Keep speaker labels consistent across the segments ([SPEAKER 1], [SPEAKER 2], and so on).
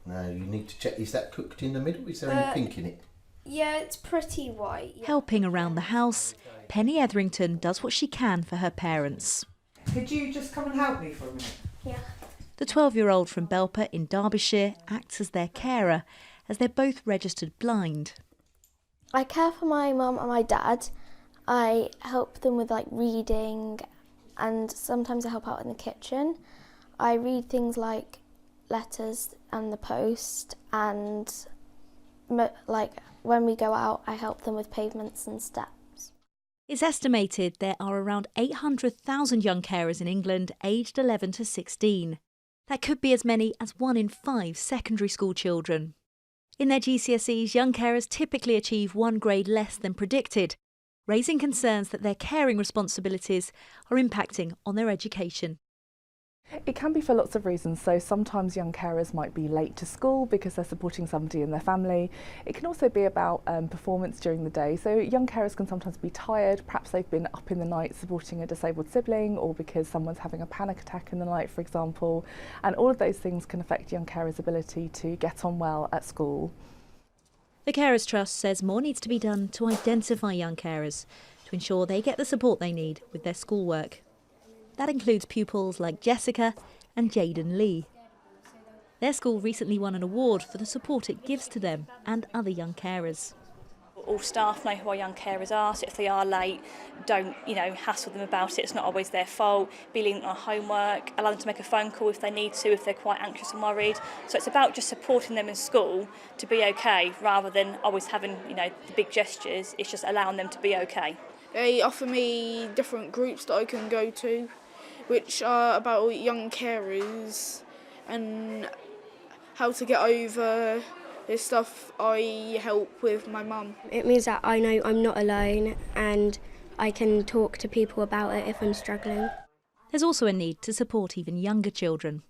[SPEAKER 1] No, you need to check, is that cooked in the middle? Is there any pink in it?
[SPEAKER 2] Yeah, it's pretty white. Yeah.
[SPEAKER 3] Helping around the house, Penny Etherington does what she can for her parents.
[SPEAKER 4] Could you just come and help me for a minute?
[SPEAKER 2] Yeah.
[SPEAKER 3] The 12-year-old from Belper in Derbyshire acts as their carer, as they're both registered blind.
[SPEAKER 2] I care for my mum and my dad. I help them with like reading, and sometimes I help out in the kitchen. I read things like letters and the post, and like when we go out I help them with pavements and steps.
[SPEAKER 3] It's estimated there are around 800,000 young carers in England aged 11 to 16. That could be as many as 1 in 5 secondary school children. In their GCSEs, young carers typically achieve 1 grade less than predicted, raising concerns that their caring responsibilities are impacting on their education.
[SPEAKER 5] It can be for lots of reasons. So sometimes young carers might be late to school because they're supporting somebody in their family. It can also be about performance during the day. So young carers can sometimes be tired. Perhaps they've been up in the night supporting a disabled sibling, or because someone's having a panic attack in the night, for example. And all of those things can affect young carers' ability to get on well at school.
[SPEAKER 3] The Carers Trust says more needs to be done to identify young carers to ensure they get the support they need with their schoolwork. That includes pupils like Jessica and Jaden Lee. Their school recently won an award for the support it gives to them and other young carers.
[SPEAKER 6] All staff know who our young carers are, so if they are late, don't hassle them about it. It's not always their fault. Be lenient on homework, allow them to make a phone call if they need to, if they're quite anxious and worried. So it's about just supporting them in school to be okay, rather than always having the big gestures. It's just allowing them to be okay.
[SPEAKER 7] They offer me different groups that I can go to, which are about young carers and how to get over this stuff I help with my mum.
[SPEAKER 8] It means that I know I'm not alone and I can talk to people about it if I'm struggling.
[SPEAKER 3] There's also a need to support even younger children.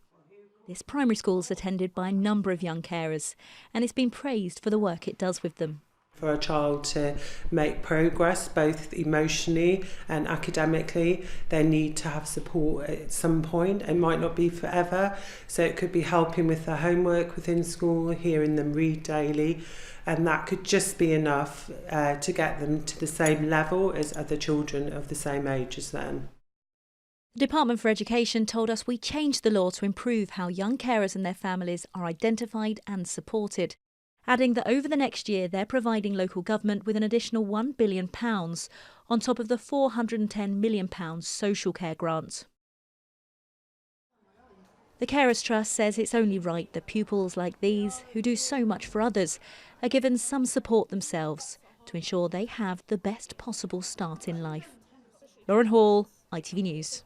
[SPEAKER 3] This primary school is attended by a number of young carers, and it's been praised for the work it does with them.
[SPEAKER 9] For a child to make progress, both emotionally and academically, they need to have support at some point. It might not be forever, so it could be helping with their homework within school, hearing them read daily, and that could just be enough to get them to the same level as other children of the same age as them.
[SPEAKER 3] The Department for Education told us we changed the law to improve how young carers and their families are identified and supported, adding that over the next year they're providing local government with an additional £1 billion on top of the £410 million social care grant. The Carers Trust says it's only right that pupils like these, who do so much for others, are given some support themselves to ensure they have the best possible start in life. Lauren Hall, ITV News.